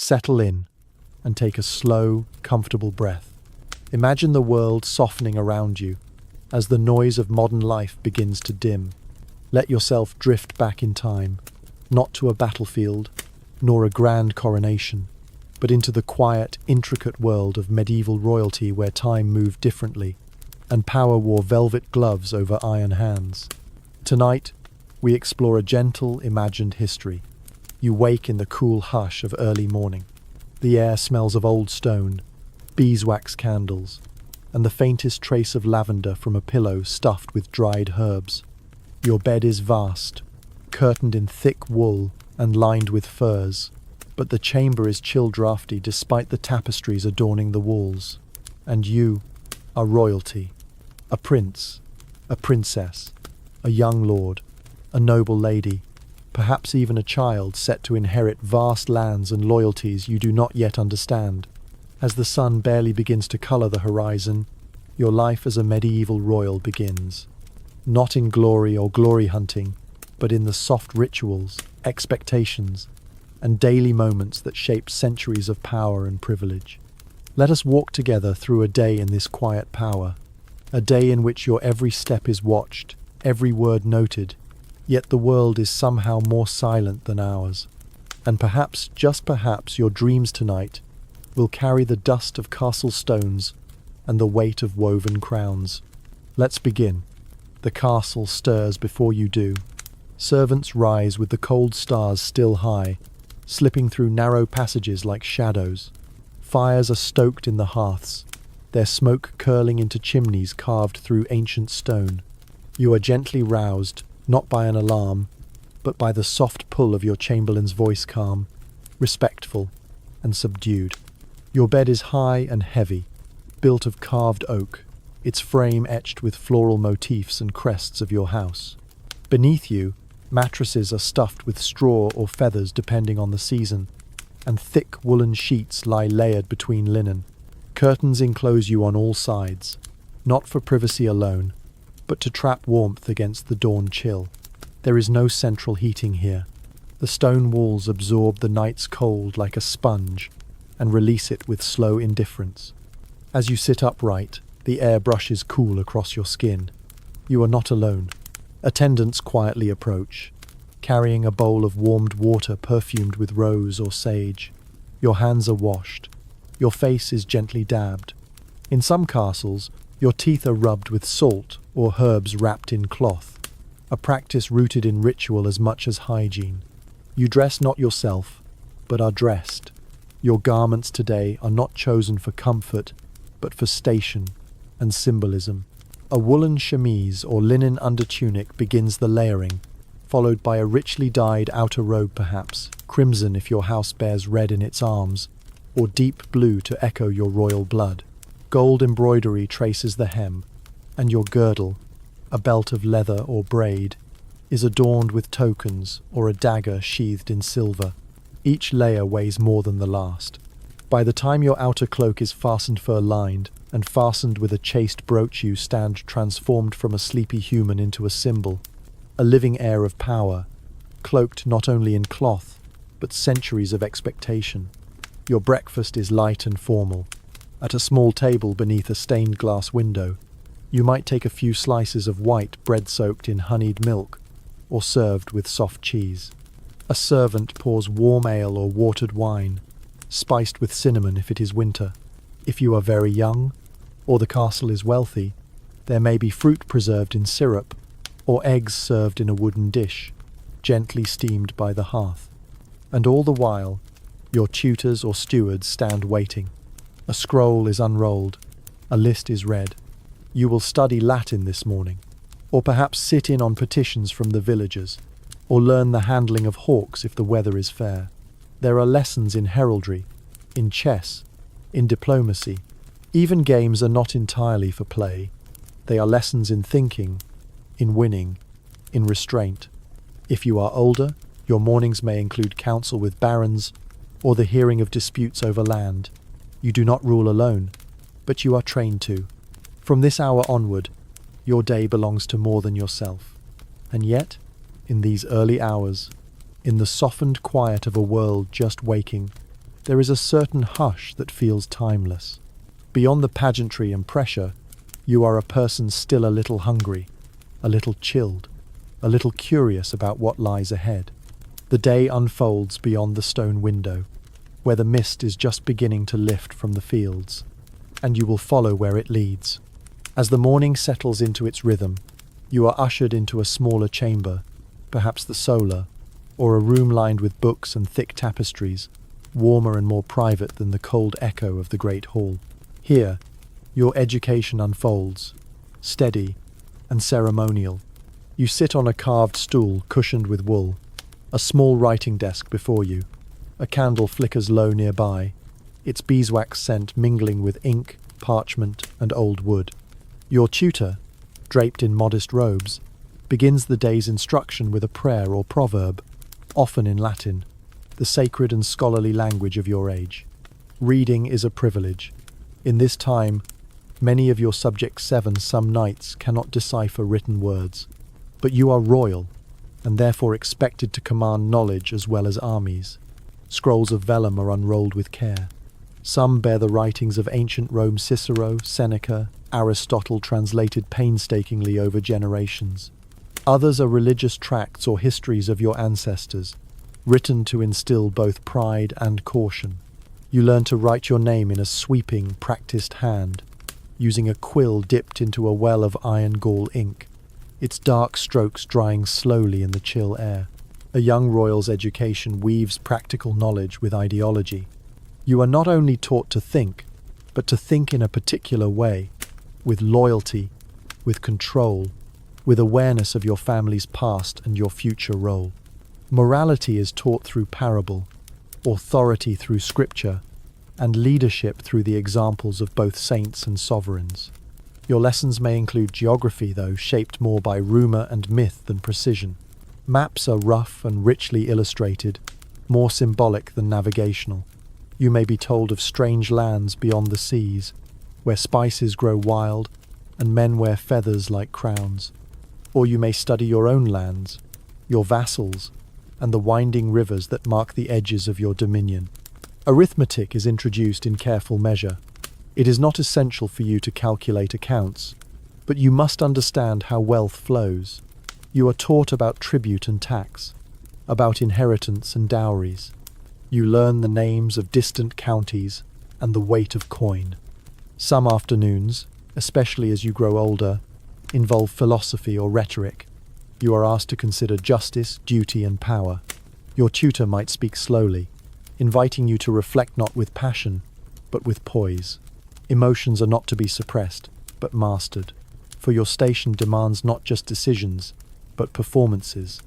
settle in and take a slow, comfortable breath. Imagine the world softening around you as the noise of modern life begins to dim. Let yourself drift back in time, not to a battlefield, nor a grand coronation, but into the quiet, intricate world of medieval royalty where time moved differently, and power wore velvet gloves over iron hands. Tonight, we explore a gentle, imagined history. You wake in the cool hush of early morning. The air smells of old stone, beeswax candles, and the faintest trace of lavender from a pillow stuffed with dried herbs. Your bed is vast, curtained in thick wool and lined with furs, but the chamber is chill-draughty despite the tapestries adorning the walls. And you are royalty, a prince, a princess, a young lord, a noble lady, perhaps even a child set to inherit vast lands and loyalties you do not yet understand. As the sun barely begins to colour the horizon, your life as a medieval royal begins. Not in glory or glory hunting, but in the soft rituals, expectations, and daily moments that shape centuries of power and privilege. Let us walk together through a day in this quiet power, a day in which your every step is watched, every word noted, yet the world is somehow more silent than ours. And perhaps, just perhaps, your dreams tonight will carry the dust of castle stones and the weight of woven crowns. Let's begin. The castle stirs before you do. Servants rise with the cold stars still high, slipping through narrow passages like shadows. Fires are stoked in the hearths, their smoke curling into chimneys carved through ancient stone. You are gently roused, not by an alarm, but by the soft pull of your chamberlain's voice, calm, respectful, and subdued. Your bed is high and heavy, built of carved oak, its frame etched with floral motifs and crests of your house. Beneath you, mattresses are stuffed with straw or feathers depending on the season, and thick woolen sheets lie layered between linen. Curtains enclose you on all sides, not for privacy alone, but to trap warmth against the dawn chill. There is no central heating here. The stone walls absorb the night's cold like a sponge and release it with slow indifference. As you sit upright, the air brushes cool across your skin. You are not alone. Attendants quietly approach, carrying a bowl of warmed water perfumed with rose or sage. Your hands are washed. Your face is gently dabbed. In some castles, your teeth are rubbed with salt or herbs wrapped in cloth, a practice rooted in ritual as much as hygiene. You dress not yourself, but are dressed. Your garments today are not chosen for comfort, but for station and symbolism. A woolen chemise or linen undertunic begins the layering, followed by a richly dyed outer robe perhaps, crimson if your house bears red in its arms, or deep blue to echo your royal blood. Gold embroidery traces the hem, and your girdle, a belt of leather or braid, is adorned with tokens or a dagger sheathed in silver. Each layer weighs more than the last. By the time your outer cloak is fastened fur-lined and fastened with a chaste brooch, you stand transformed from a sleepy human into a symbol, a living air of power, cloaked not only in cloth, but centuries of expectation. Your breakfast is light and formal. At a small table beneath a stained glass window, you might take a few slices of white bread soaked in honeyed milk, or served with soft cheese. A servant pours warm ale or watered wine, spiced with cinnamon if it is winter. If you are very young, or the castle is wealthy, there may be fruit preserved in syrup, or eggs served in a wooden dish, gently steamed by the hearth. And all the while, your tutors or stewards stand waiting. A scroll is unrolled, a list is read. You will study Latin this morning, or perhaps sit in on petitions from the villagers, or learn the handling of hawks if the weather is fair. There are lessons in heraldry, in chess, in diplomacy. Even games are not entirely for play. They are lessons in thinking, in winning, in restraint. If you are older, your mornings may include counsel with barons, or the hearing of disputes over land. You do not rule alone, but you are trained to. From this hour onward, your day belongs to more than yourself. And yet, in these early hours, in the softened quiet of a world just waking, there is a certain hush that feels timeless. Beyond the pageantry and pressure, you are a person still a little hungry, a little chilled, a little curious about what lies ahead. The day unfolds beyond the stone window, where the mist is just beginning to lift from the fields, and you will follow where it leads. As the morning settles into its rhythm, you are ushered into a smaller chamber, perhaps the solar, or a room lined with books and thick tapestries, warmer and more private than the cold echo of the great hall. Here, your education unfolds, steady and ceremonial. You sit on a carved stool cushioned with wool, a small writing desk before you. A candle flickers low nearby, its beeswax scent mingling with ink, parchment, and old wood. Your tutor, draped in modest robes, begins the day's instruction with a prayer or proverb, often in Latin, the sacred and scholarly language of your age. Reading is a privilege. In this time, many of your Subject 7 some knights cannot decipher written words, but you are royal, and therefore expected to command knowledge as well as armies. Scrolls of vellum are unrolled with care. Some bear the writings of ancient Rome Cicero, Seneca, Aristotle translated painstakingly over generations. Others are religious tracts or histories of your ancestors, written to instill both pride and caution. You learn to write your name in a sweeping, practiced hand, using a quill dipped into a well of iron gall ink, its dark strokes drying slowly in the chill air. A young royal's education weaves practical knowledge with ideology. You are not only taught to think, but to think in a particular way, with loyalty, with control, with awareness of your family's past and your future role. Morality is taught through parable, authority through scripture, and leadership through the examples of both saints and sovereigns. Your lessons may include geography, though, shaped more by rumour and myth than precision. Maps are rough and richly illustrated, more symbolic than navigational. You may be told of strange lands beyond the seas, where spices grow wild and men wear feathers like crowns. Or you may study your own lands, your vassals, and the winding rivers that mark the edges of your dominion. Arithmetic is introduced in careful measure. It is not essential for you to calculate accounts, but you must understand how wealth flows. You are taught about tribute and tax, about inheritance and dowries. You learn the names of distant counties and the weight of coin. Some afternoons, especially as you grow older, involve philosophy or rhetoric. You are asked to consider justice, duty, and power. Your tutor might speak slowly, inviting you to reflect not with passion, but with poise. Emotions are not to be suppressed, but mastered, for your station demands not just decisions, but performances.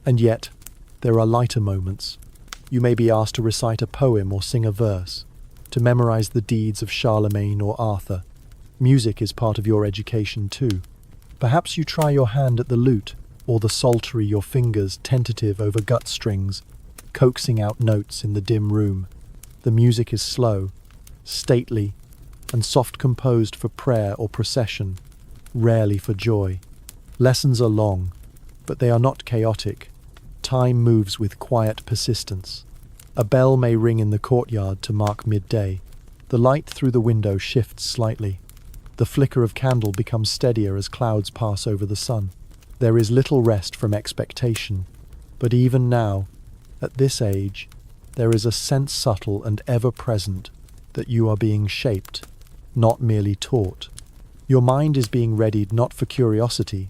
And yet, there are lighter moments. You may be asked to recite a poem or sing a verse, to memorize the deeds of Charlemagne or Arthur. Music is part of your education too. Perhaps you try your hand at the lute, or the psaltery, your fingers tentative over gut strings, coaxing out notes in the dim room. The music is slow, stately, and soft composed for prayer or procession, rarely for joy. Lessons are long, but they are not chaotic. Time moves with quiet persistence. A bell may ring in the courtyard to mark midday. The light through the window shifts slightly. The flicker of candle becomes steadier as clouds pass over the sun. There is little rest from expectation, but even now, at this age, there is a sense subtle and ever-present that you are being shaped, not merely taught. Your mind is being readied not for curiosity,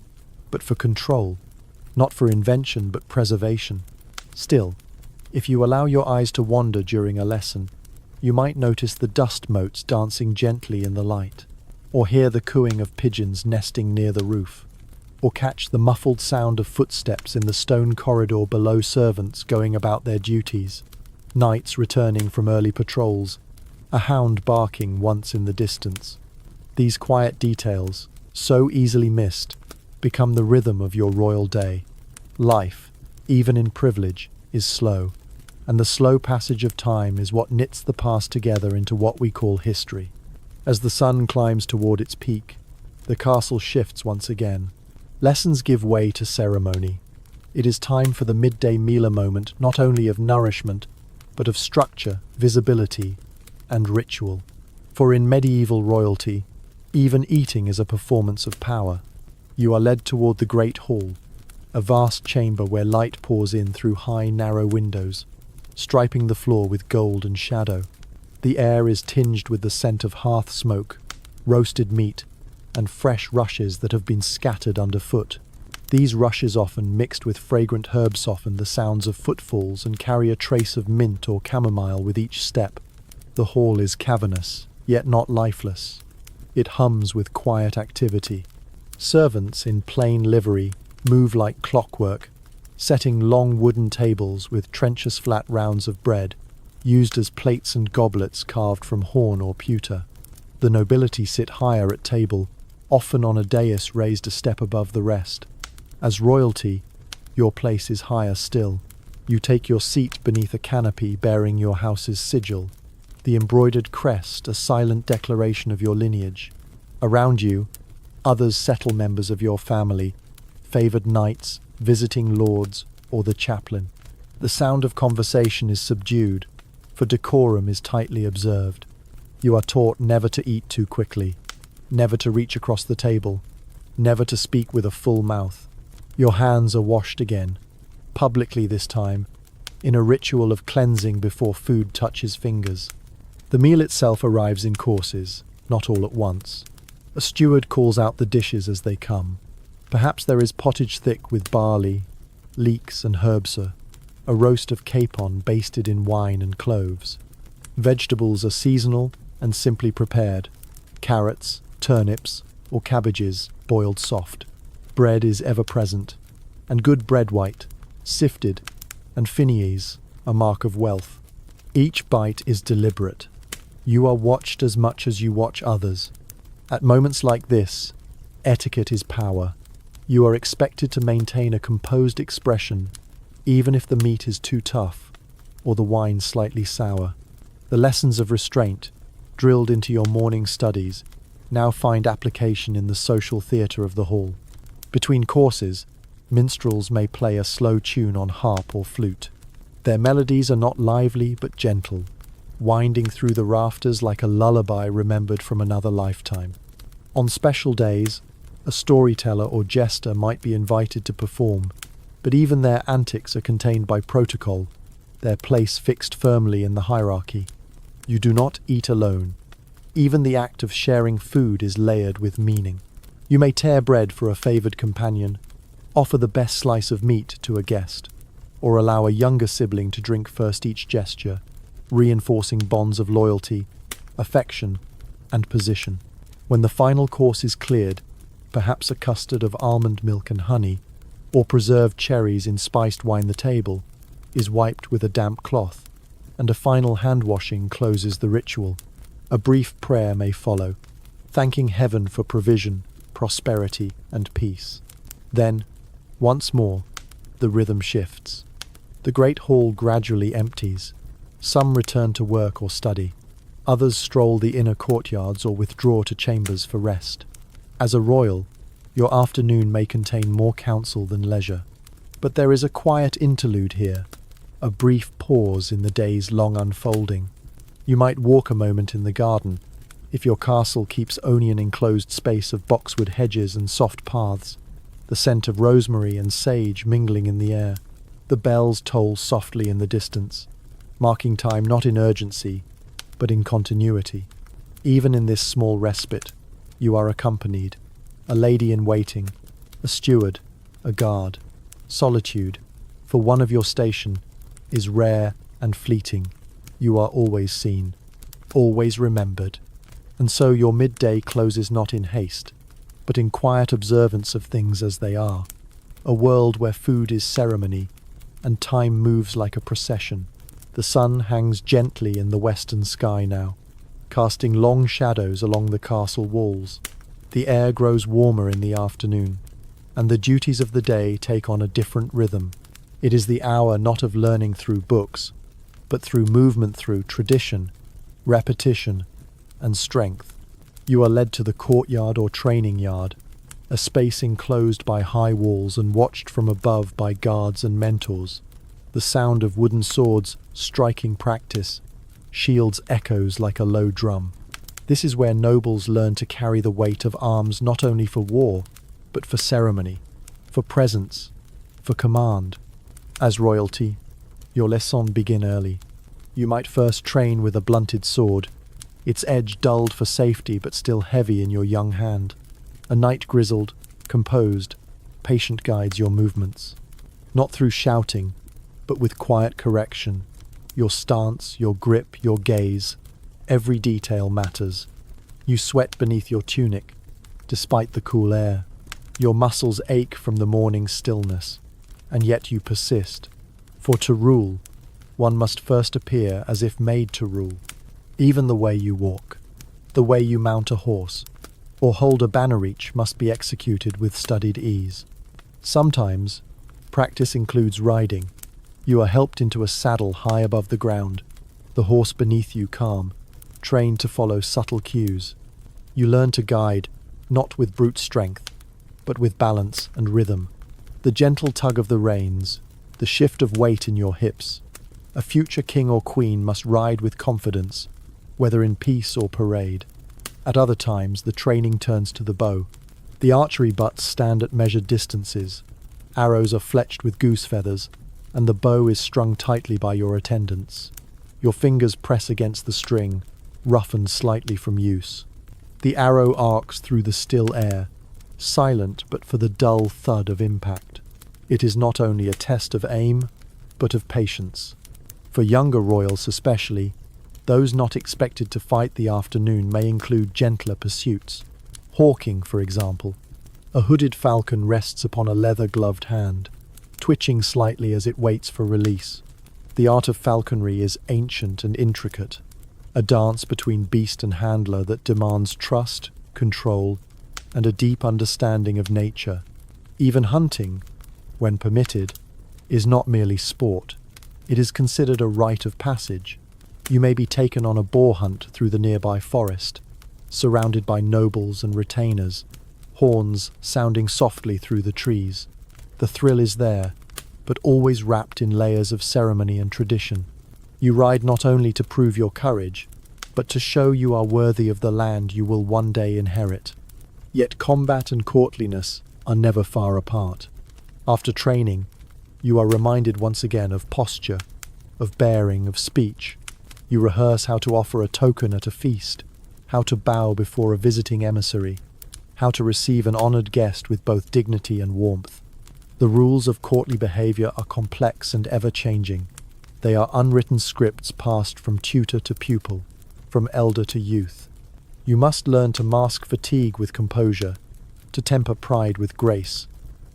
but for control, not for invention but preservation. Still, if you allow your eyes to wander during a lesson, you might notice the dust motes dancing gently in the light, or hear the cooing of pigeons nesting near the roof, or catch the muffled sound of footsteps in the stone corridor below, servants going about their duties, knights returning from early patrols, a hound barking once in the distance. These quiet details, so easily missed, become the rhythm of your royal day. Life, even in privilege, is slow, and the slow passage of time is what knits the past together into what we call history. As the sun climbs toward its peak, the castle shifts once again. Lessons give way to ceremony. It is time for the midday meal, a moment not only of nourishment, but of structure, visibility, and ritual. For in medieval royalty, even eating is a performance of power. You are led toward the great hall, a vast chamber where light pours in through high, narrow windows, striping the floor with gold and shadow. The air is tinged with the scent of hearth smoke, roasted meat, and fresh rushes that have been scattered underfoot. These rushes, often mixed with fragrant herbs, soften the sounds of footfalls and carry a trace of mint or chamomile with each step. The hall is cavernous, yet not lifeless. It hums with quiet activity. Servants in plain livery move like clockwork, setting long wooden tables with trenchous flat rounds of bread, used as plates and goblets carved from horn or pewter. The nobility sit higher at table, often on a dais raised a step above the rest. As royalty, your place is higher still. You take your seat beneath a canopy bearing your house's sigil, the embroidered crest a silent declaration of your lineage. Around you, others settle members of your family, favoured knights, visiting lords, or the chaplain. The sound of conversation is subdued, for decorum is tightly observed. You are taught never to eat too quickly, never to reach across the table, never to speak with a full mouth. Your hands are washed again, publicly this time, in a ritual of cleansing before food touches fingers. The meal itself arrives in courses, not all at once. A steward calls out the dishes as they come. Perhaps there is pottage thick with barley, leeks and herbser, a roast of capon basted in wine and cloves. Vegetables are seasonal and simply prepared, carrots, turnips, or cabbages boiled soft. Bread is ever present, and good bread white, sifted, and finies, a mark of wealth. Each bite is deliberate. You are watched as much as you watch others. At moments like this, etiquette is power. You are expected to maintain a composed expression, even if the meat is too tough, or the wine slightly sour. The lessons of restraint, drilled into your morning studies, now find application in the social theatre of the hall. Between courses, minstrels may play a slow tune on harp or flute. Their melodies are not lively but gentle, winding through the rafters like a lullaby remembered from another lifetime. On special days, a storyteller or jester might be invited to perform, but even their antics are contained by protocol, their place fixed firmly in the hierarchy. You do not eat alone. Even the act of sharing food is layered with meaning. You may tear bread for a favoured companion, offer the best slice of meat to a guest, or allow a younger sibling to drink first each gesture, reinforcing bonds of loyalty, affection, and position. When the final course is cleared, perhaps a custard of almond milk and honey, or preserved cherries in spiced wine, the table is wiped with a damp cloth, and a final hand-washing closes the ritual. A brief prayer may follow, thanking heaven for provision, prosperity, and peace. Then, once more, the rhythm shifts. The great hall gradually empties. Some return to work or study. Others stroll the inner courtyards or withdraw to chambers for rest. As a royal, your afternoon may contain more counsel than leisure. But there is a quiet interlude here, a brief pause in the day's long unfolding. You might walk a moment in the garden, if your castle keeps only an enclosed space of boxwood hedges and soft paths, the scent of rosemary and sage mingling in the air. The bells toll softly in the distance, marking time not in urgency, but in continuity. Even in this small respite, you are accompanied, a lady in waiting, a steward, a guard. Solitude, for one of your station, is rare and fleeting. You are always seen, always remembered. And so your midday closes not in haste, but in quiet observance of things as they are. A world where food is ceremony, and time moves like a procession. The sun hangs gently in the western sky now, casting long shadows along the castle walls. The air grows warmer in the afternoon, and the duties of the day take on a different rhythm. It is the hour not of learning through books, but through movement, through tradition, repetition, and strength. You are led to the courtyard or training yard, a space enclosed by high walls and watched from above by guards and mentors. The sound of wooden swords striking practice, shields echoes like a low drum. This is where nobles learn to carry the weight of arms not only for war, but for ceremony, for presence, for command. As royalty, your leçons begin early. You might first train with a blunted sword, its edge dulled for safety but still heavy in your young hand. A knight grizzled, composed, patient guides your movements. Not through shouting, but with quiet correction. Your stance, your grip, your gaze, every detail matters. You sweat beneath your tunic, despite the cool air. Your muscles ache from the morning stillness, and yet you persist. For to rule, one must first appear as if made to rule. Even the way you walk, the way you mount a horse, or hold a banner reach must be executed with studied ease. Sometimes, practice includes riding. You are helped into a saddle high above the ground, the horse beneath you calm, trained to follow subtle cues. You learn to guide, not with brute strength, but with balance and rhythm. The gentle tug of the reins, the shift of weight in your hips. A future king or queen must ride with confidence, whether in peace or parade. At other times, the training turns to the bow. The archery butts stand at measured distances. Arrows are fletched with goose feathers, and the bow is strung tightly by your attendants. Your fingers press against the string, roughened slightly from use. The arrow arcs through the still air, silent but for the dull thud of impact. It is not only a test of aim, but of patience. For younger royals especially, those not expected to fight the afternoon may include gentler pursuits. Hawking, for example. A hooded falcon rests upon a leather-gloved hand, twitching slightly as it waits for release. The art of falconry is ancient and intricate, a dance between beast and handler that demands trust, control, and a deep understanding of nature. Even hunting, when permitted, is not merely sport. It is considered a rite of passage. You may be taken on a boar hunt through the nearby forest, surrounded by nobles and retainers, horns sounding softly through the trees. The thrill is there, but always wrapped in layers of ceremony and tradition. You ride not only to prove your courage, but to show you are worthy of the land you will one day inherit. Yet combat and courtliness are never far apart. After training, you are reminded once again of posture, of bearing, of speech. You rehearse how to offer a token at a feast, how to bow before a visiting emissary, how to receive an honored guest with both dignity and warmth. The rules of courtly behavior are complex and ever-changing. They are unwritten scripts passed from tutor to pupil, from elder to youth. You must learn to mask fatigue with composure, to temper pride with grace,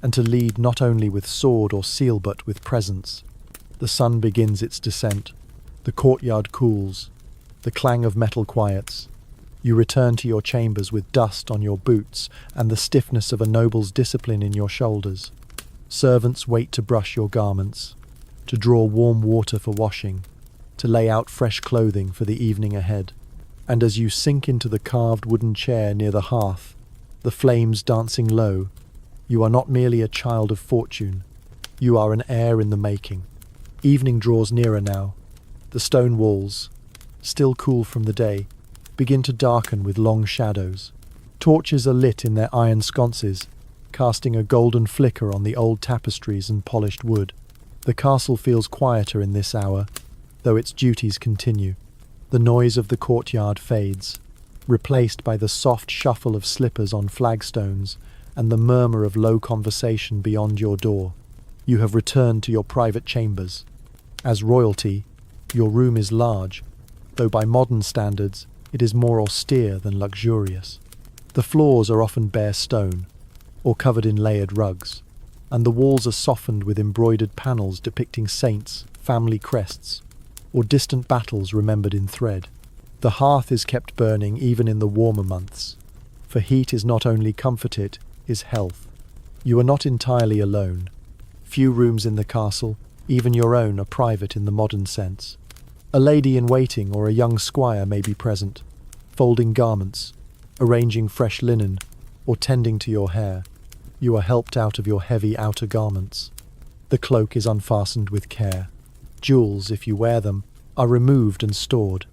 and to lead not only with sword or seal but with presence. The sun begins its descent. The courtyard cools. The clang of metal quiets. You return to your chambers with dust on your boots and the stiffness of a noble's discipline in your shoulders. Servants wait to brush your garments, to draw warm water for washing, to lay out fresh clothing for the evening ahead. And as you sink into the carved wooden chair near the hearth, the flames dancing low, you are not merely a child of fortune, you are an heir in the making. Evening draws nearer now. The stone walls, still cool from the day, begin to darken with long shadows. Torches are lit in their iron sconces, casting a golden flicker on the old tapestries and polished wood. The castle feels quieter in this hour, though its duties continue. The noise of the courtyard fades, replaced by the soft shuffle of slippers on flagstones and the murmur of low conversation beyond your door. You have returned to your private chambers. As royalty, your room is large, though by modern standards it is more austere than luxurious. The floors are often bare stone, or covered in layered rugs, and the walls are softened with embroidered panels depicting saints, family crests, or distant battles remembered in thread. The hearth is kept burning even in the warmer months, for heat is not only comfort, it is health. You are not entirely alone. Few rooms in the castle, even your own, are private in the modern sense. A lady-in-waiting or a young squire may be present, folding garments, arranging fresh linen, or tending to your hair. You are helped out of your heavy outer garments. The cloak is unfastened with care. Jewels, if you wear them, are removed and stored.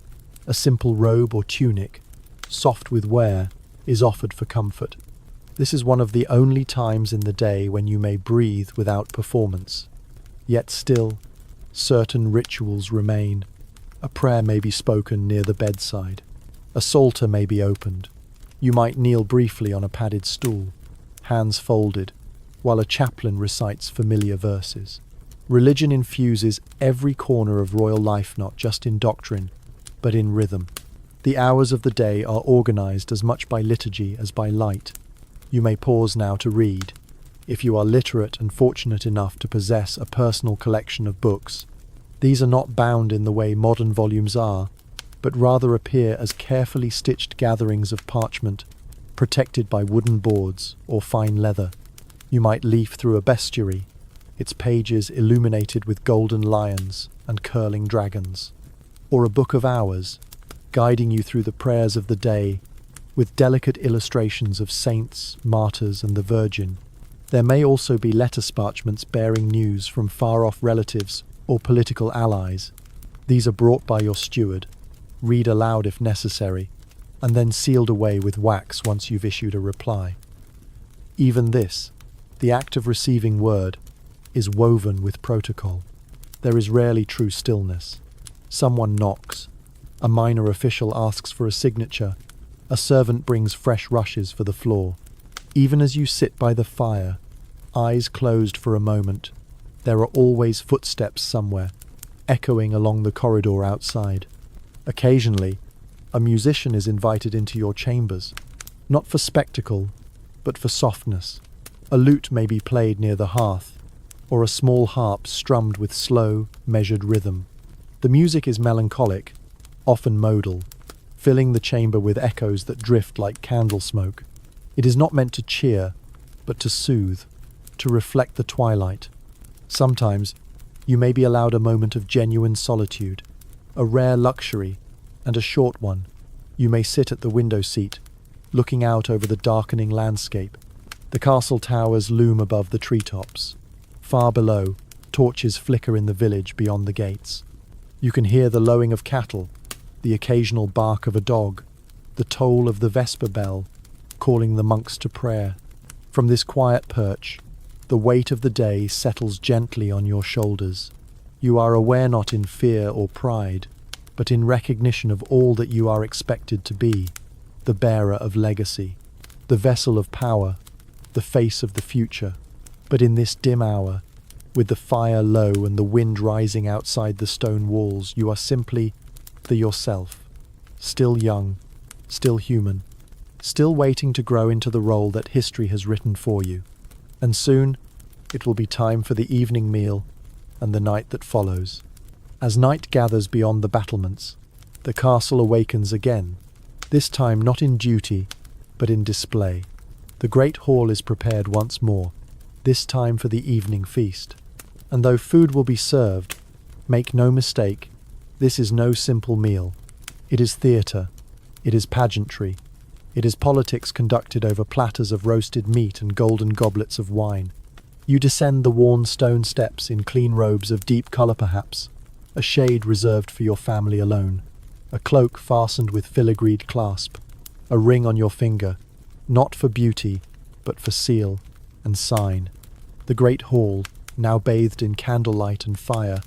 A simple robe or tunic, soft with wear, is offered for comfort. This is one of the only times in the day when you may breathe without performance. Yet still, certain rituals remain. A prayer may be spoken near the bedside. A psalter may be opened. You might kneel briefly on a padded stool, hands folded, while a chaplain recites familiar verses. Religion infuses every corner of royal life, not just in doctrine, but in rhythm. The hours of the day are organized as much by liturgy as by light. You may pause now to read. If you are literate and fortunate enough to possess a personal collection of books, these are not bound in the way modern volumes are, but rather appear as carefully stitched gatherings of parchment, protected by wooden boards or fine leather. You might leaf through a bestiary, its pages illuminated with golden lions and curling dragons, or a book of hours, guiding you through the prayers of the day, with delicate illustrations of saints, martyrs, and the Virgin. There may also be lettuce parchments bearing news from far-off relatives or political allies. These are brought by your steward, read aloud if necessary, and then sealed away with wax once you've issued a reply. Even this, the act of receiving word, is woven with protocol. There is rarely true stillness. Someone knocks. A minor official asks for a signature. A servant brings fresh rushes for the floor. Even as you sit by the fire, eyes closed for a moment, there are always footsteps somewhere, echoing along the corridor outside. Occasionally, a musician is invited into your chambers, not for spectacle, but for softness. A lute may be played near the hearth, or a small harp strummed with slow, measured rhythm. The music is melancholic, often modal, filling the chamber with echoes that drift like candle smoke. It is not meant to cheer, but to soothe, to reflect the twilight. Sometimes, you may be allowed a moment of genuine solitude, a rare luxury, and a short one. You may sit at the window seat, looking out over the darkening landscape. The castle towers loom above the treetops. Far below, torches flicker in the village beyond the gates. You can hear the lowing of cattle, the occasional bark of a dog, the toll of the vesper bell, calling the monks to prayer. From this quiet perch, the weight of the day settles gently on your shoulders. You are aware not in fear or pride, but in recognition of all that you are expected to be, the bearer of legacy, the vessel of power, the face of the future. But in this dim hour, with the fire low and the wind rising outside the stone walls, you are simply the yourself, still young, still human, still waiting to grow into the role that history has written for you. And soon, it will be time for the evening meal and the night that follows. As night gathers beyond the battlements, the castle awakens again, this time not in duty, but in display. The great hall is prepared once more, this time for the evening feast. And though food will be served, make no mistake, this is no simple meal. It is theatre, it is pageantry, it is politics conducted over platters of roasted meat and golden goblets of wine. You descend the worn stone steps in clean robes of deep colour perhaps, a shade reserved for your family alone, a cloak fastened with filigreed clasp, a ring on your finger, not for beauty, but for seal and sign. The great hall, now bathed in candlelight and fire,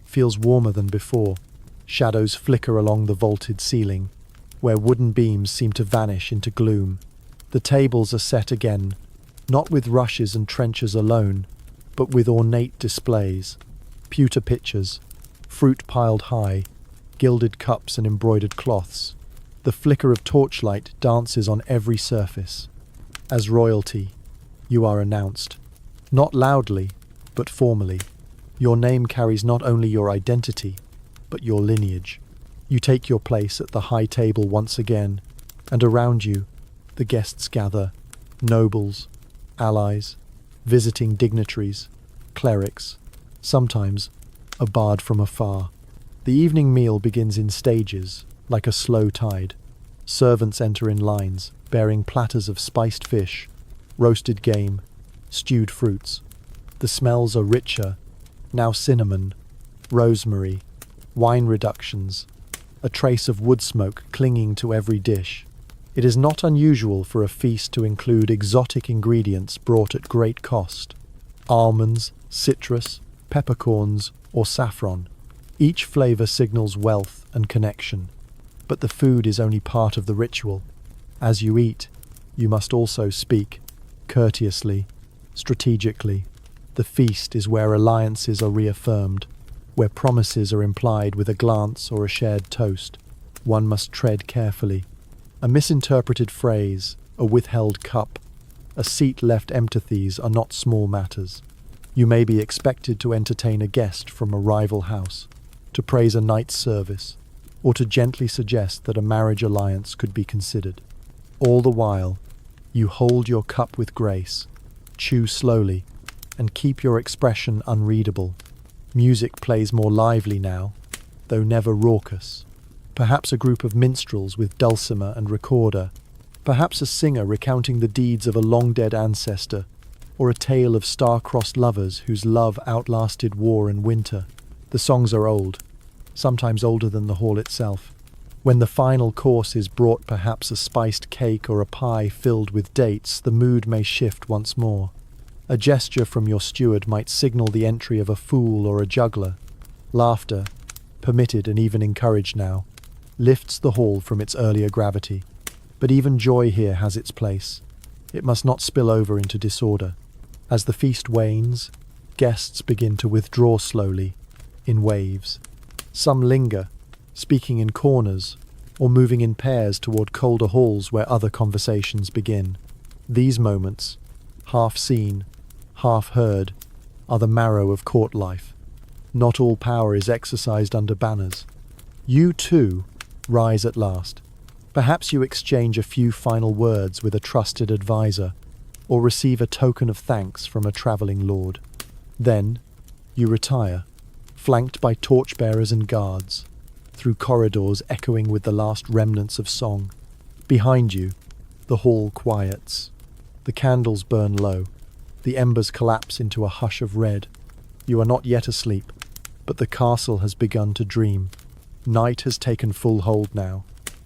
feels warmer than before. Shadows flicker along the vaulted ceiling, where wooden beams seem to vanish into gloom. The tables are set again, not with rushes and trenchers alone, but with ornate displays, pewter pitchers, fruit piled high, gilded cups and embroidered cloths. The flicker of torchlight dances on every surface. As royalty, you are announced, not loudly, but formally. Your name carries not only your identity, but your lineage. You take your place at the high table once again, and around you, the guests gather, nobles, allies, visiting dignitaries, clerics, sometimes a bard from afar. The evening meal begins in stages, like a slow tide. Servants enter in lines, bearing platters of spiced fish, roasted game, stewed fruits. The smells are richer, now cinnamon, rosemary, wine reductions, a trace of wood smoke clinging to every dish. It is not unusual for a feast to include exotic ingredients brought at great cost: almonds, citrus, peppercorns, or saffron. Each flavor signals wealth and connection. But the food is only part of the ritual. As you eat, you must also speak, courteously, strategically. The feast is where alliances are reaffirmed, where promises are implied with a glance or a shared toast. One must tread carefully. A misinterpreted phrase, a withheld cup, a seat left empty are not small matters. You may be expected to entertain a guest from a rival house, to praise a knight's service, or to gently suggest that a marriage alliance could be considered. All the while, you hold your cup with grace, chew slowly, and keep your expression unreadable. Music plays more lively now, though never raucous. Perhaps a group of minstrels with dulcimer and recorder, perhaps a singer recounting the deeds of a long-dead ancestor, or a tale of star-crossed lovers whose love outlasted war and winter. The songs are old, sometimes older than the hall itself. When the final course is brought, perhaps a spiced cake or a pie filled with dates, the mood may shift once more. A gesture from your steward might signal the entry of a fool or a juggler. Laughter, permitted and even encouraged now, lifts the hall from its earlier gravity. But even joy here has its place. It must not spill over into disorder. As the feast wanes, guests begin to withdraw slowly, in waves. Some linger, speaking in corners, or moving in pairs toward colder halls where other conversations begin. These moments, half seen, half heard, are the marrow of court life. Not all power is exercised under banners. You, too, rise at last. Perhaps you exchange a few final words with a trusted advisor, or receive a token of thanks from a travelling lord. Then, you retire, flanked by torchbearers and guards, through corridors echoing with the last remnants of song. Behind you, the hall quiets. The candles burn low. The embers collapse into a hush of red. You are not yet asleep, but the castle has begun to dream. Night has taken full hold now.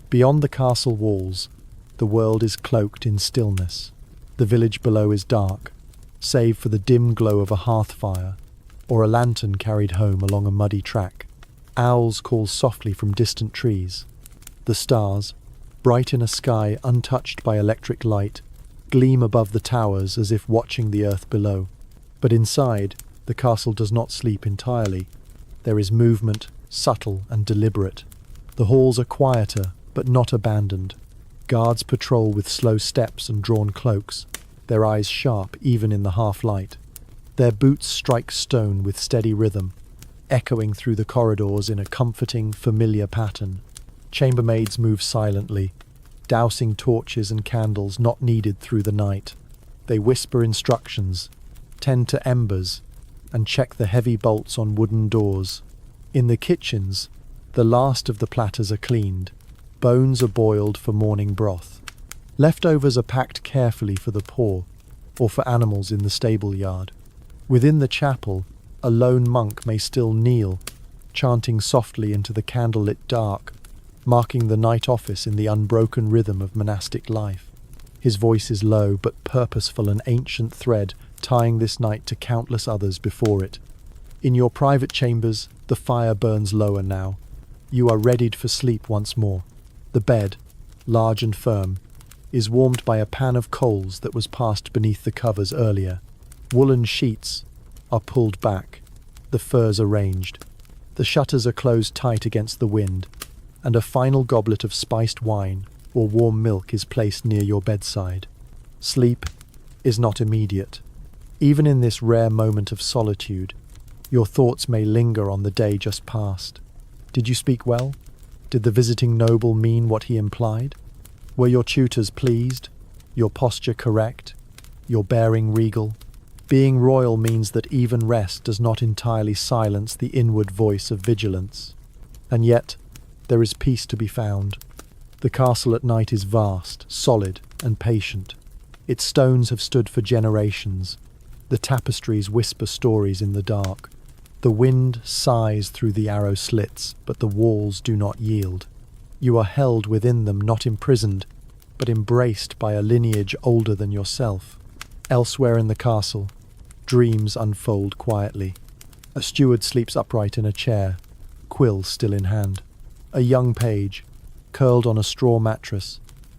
Beyond the castle walls, the world is cloaked in stillness. The village below is dark, save for the dim glow of a hearth fire, or a lantern carried home along a muddy track. Owls call softly from distant trees. The stars, bright in a sky untouched by electric light, gleam above the towers as if watching the earth below. But inside, the castle does not sleep entirely. There is movement, subtle and deliberate. The halls are quieter, but not abandoned. Guards patrol with slow steps and drawn cloaks, their eyes sharp even in the half-light. Their boots strike stone with steady rhythm, echoing through the corridors in a comforting, familiar pattern. Chambermaids move silently, dousing torches and candles not needed through the night. They whisper instructions, tend to embers, and check the heavy bolts on wooden doors. In the kitchens, the last of the platters are cleaned. Bones are boiled for morning broth. Leftovers are packed carefully for the poor, or for animals in the stable yard. Within the chapel, a lone monk may still kneel, chanting softly into the candlelit dark, marking the night office in the unbroken rhythm of monastic life. His voice is low but purposeful, an ancient thread tying this night to countless others before it. In your private chambers, the fire burns lower now. You are readied for sleep once more. The bed, large and firm, is warmed by a pan of coals that was passed beneath the covers earlier. Woolen sheets are pulled back, the furs arranged. The shutters are closed tight against the wind, and a final goblet of spiced wine or warm milk is placed near your bedside. Sleep is not immediate. Even in this rare moment of solitude, your thoughts may linger on the day just past. Did you speak well? Did the visiting noble mean what he implied? Were your tutors pleased? Your posture correct? Your bearing regal? Being royal means that even rest does not entirely silence the inward voice of vigilance. And yet, there is peace to be found. The castle at night is vast, solid, and patient. Its stones have stood for generations. The tapestries whisper stories in the dark. The wind sighs through the arrow slits, but the walls do not yield. You are held within them, not imprisoned, but embraced by a lineage older than yourself. Elsewhere in the castle, dreams unfold quietly. A steward sleeps upright in a chair, quill still in hand. A young page, curled on a straw mattress,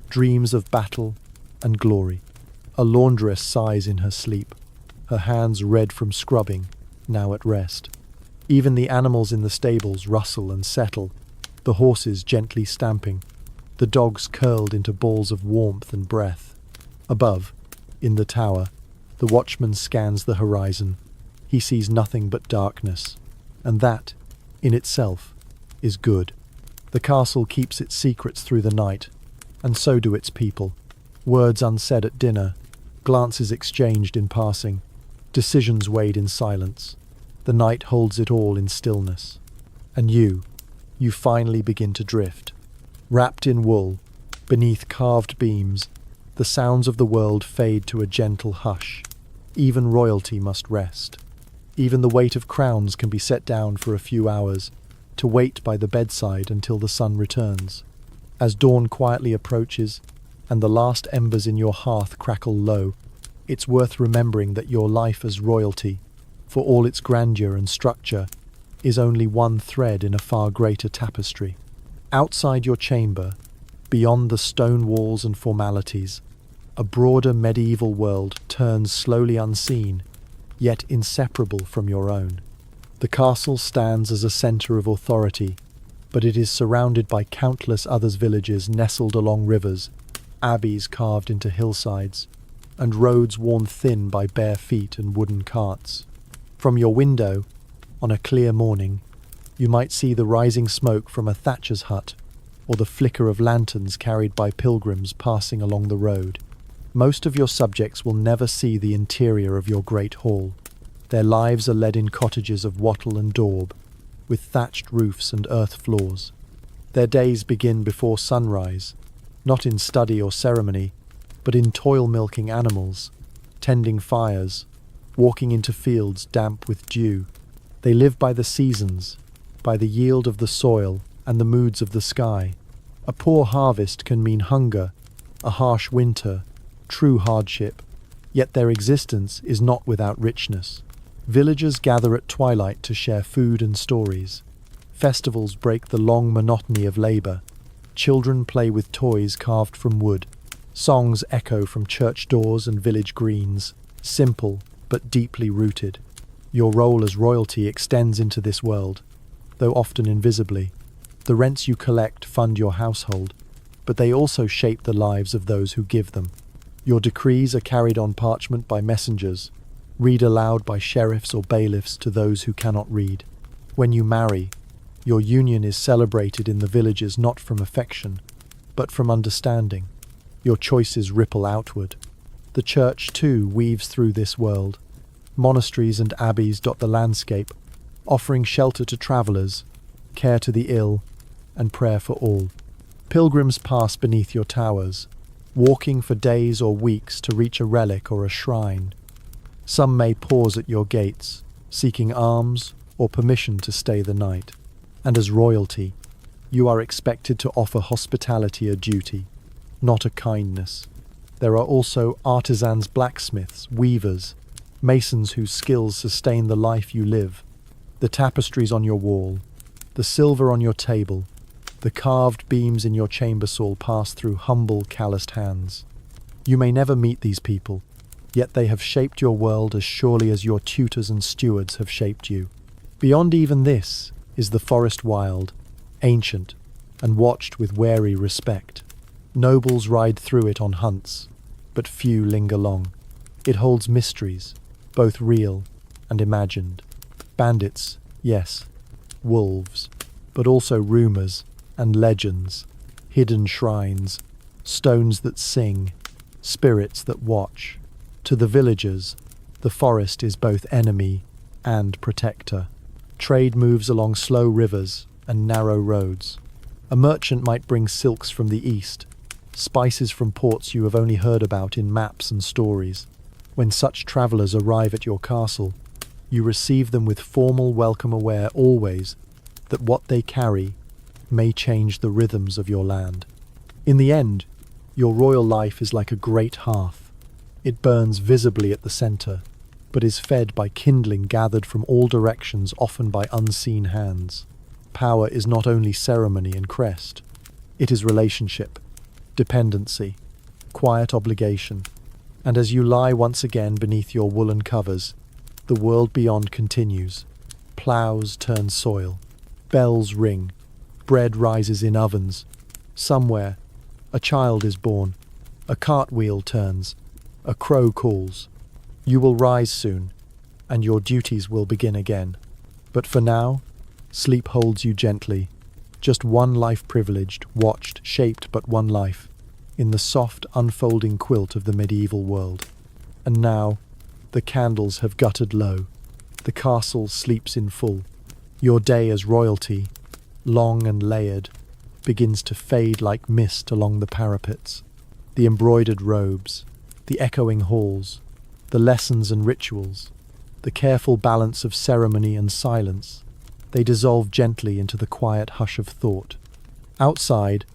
dreams of battle and glory. A laundress sighs in her sleep, her hands red from scrubbing, now at rest. Even the animals in the stables rustle and settle, the horses gently stamping, the dogs curled into balls of warmth and breath. Above, in the tower, the watchman scans the horizon. He sees nothing but darkness, and that, in itself, is good. The castle keeps its secrets through the night, and so do its people. Words unsaid at dinner, glances exchanged in passing, decisions weighed in silence. The night holds it all in stillness. And you finally begin to drift. Wrapped in wool, beneath carved beams, the sounds of the world fade to a gentle hush. Even royalty must rest. Even the weight of crowns can be set down for a few hours, to wait by the bedside until the sun returns. As dawn quietly approaches, and the last embers in your hearth crackle low, it's worth remembering that your life as royalty, for all its grandeur and structure, is only one thread in a far greater tapestry. Outside your chamber, beyond the stone walls and formalities, a broader medieval world turns slowly unseen, yet inseparable from your own. The castle stands as a centre of authority, but it is surrounded by countless other villages nestled along rivers, abbeys carved into hillsides, and roads worn thin by bare feet and wooden carts. From your window, on a clear morning, you might see the rising smoke from a thatcher's hut, or the flicker of lanterns carried by pilgrims passing along the road. Most of your subjects will never see the interior of your great hall. Their lives are led in cottages of wattle and daub, with thatched roofs and earth floors. Their days begin before sunrise, not in study or ceremony, but in toil milking animals, tending fires, walking into fields damp with dew. They live by the seasons, by the yield of the soil and the moods of the sky. A poor harvest can mean hunger, a harsh winter, true hardship, yet their existence is not without richness. Villagers gather at twilight to share food and stories. Festivals break the long monotony of labour. Children play with toys carved from wood. Songs echo from church doors and village greens, simple but deeply rooted. Your role as royalty extends into this world, though often invisibly. The rents you collect fund your household, but they also shape the lives of those who give them. Your decrees are carried on parchment by messengers, read aloud by sheriffs or bailiffs to those who cannot read. When you marry, your union is celebrated in the villages not from affection, but from understanding. Your choices ripple outward. The church, too, weaves through this world. Monasteries and abbeys dot the landscape, offering shelter to travellers, care to the ill, and prayer for all. Pilgrims pass beneath your towers, walking for days or weeks to reach a relic or a shrine. Some may pause at your gates, seeking alms or permission to stay the night. And as royalty, you are expected to offer hospitality a duty, not a kindness. There are also artisans, blacksmiths, weavers, masons whose skills sustain the life you live. The tapestries on your wall, the silver on your table, the carved beams in your chamber saul pass through humble, calloused hands. You may never meet these people, yet they have shaped your world as surely as your tutors and stewards have shaped you. Beyond even this is the forest wild, ancient, and watched with wary respect. Nobles ride through it on hunts, but few linger long. It holds mysteries, both real and imagined. Bandits, yes, wolves, but also rumors and legends, hidden shrines, stones that sing, spirits that watch. To the villagers, the forest is both enemy and protector. Trade moves along slow rivers and narrow roads. A merchant might bring silks from the east, spices from ports you have only heard about in maps and stories. When such travelers arrive at your castle, you receive them with formal welcome, aware always that what they carry may change the rhythms of your land. In the end, your royal life is like a great hearth. It burns visibly at the center, but is fed by kindling gathered from all directions, often by unseen hands. Power is not only ceremony and crest, it is relationship, dependency, quiet obligation. And as you lie once again beneath your woolen covers, the world beyond continues. Ploughs turn soil, bells ring, bread rises in ovens. Somewhere, a child is born, a cartwheel turns, a crow calls. You will rise soon, and your duties will begin again. But for now, sleep holds you gently. Just one life privileged, watched, shaped but one life, in the soft, unfolding quilt of the medieval world. And now, the candles have guttered low. The castle sleeps in full. Your day as royalty, long and layered, begins to fade like mist along the parapets. The embroidered robes, the echoing halls, the lessons and rituals, the careful balance of ceremony and silence, they dissolve gently into the quiet hush of thought. Outside,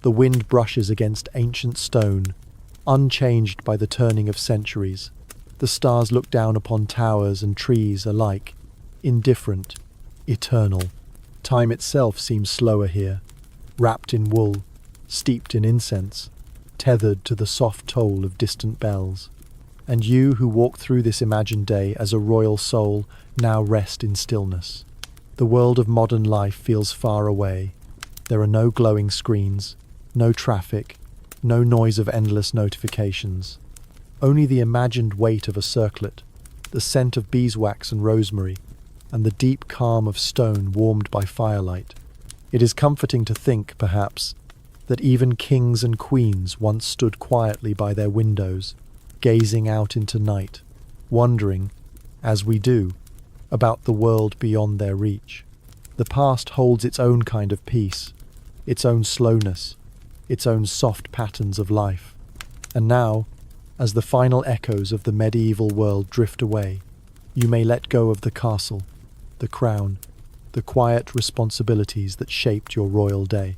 the wind brushes against ancient stone, unchanged by the turning of centuries. The stars look down upon towers and trees alike, indifferent, eternal. Time itself seems slower here, wrapped in wool, steeped in incense, tethered to the soft toll of distant bells. And you who walk through this imagined day as a royal soul now rest in stillness. The world of modern life feels far away. There are no glowing screens, no traffic, no noise of endless notifications. Only the imagined weight of a circlet, the scent of beeswax and rosemary, and the deep calm of stone warmed by firelight. It is comforting to think, perhaps, that even kings and queens once stood quietly by their windows, gazing out into night, wondering, as we do, about the world beyond their reach. The past holds its own kind of peace, its own slowness, its own soft patterns of life. And now, as the final echoes of the medieval world drift away, you may let go of the castle, the crown, the quiet responsibilities that shaped your royal day.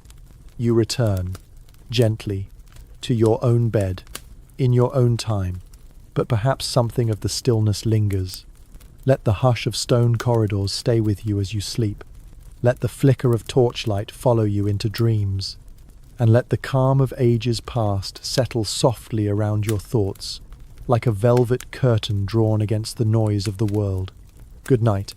You return, gently, to your own bed, in your own time, but perhaps something of the stillness lingers. Let the hush of stone corridors stay with you as you sleep. Let the flicker of torchlight follow you into dreams. And let the calm of ages past settle softly around your thoughts, like a velvet curtain drawn against the noise of the world. Good night.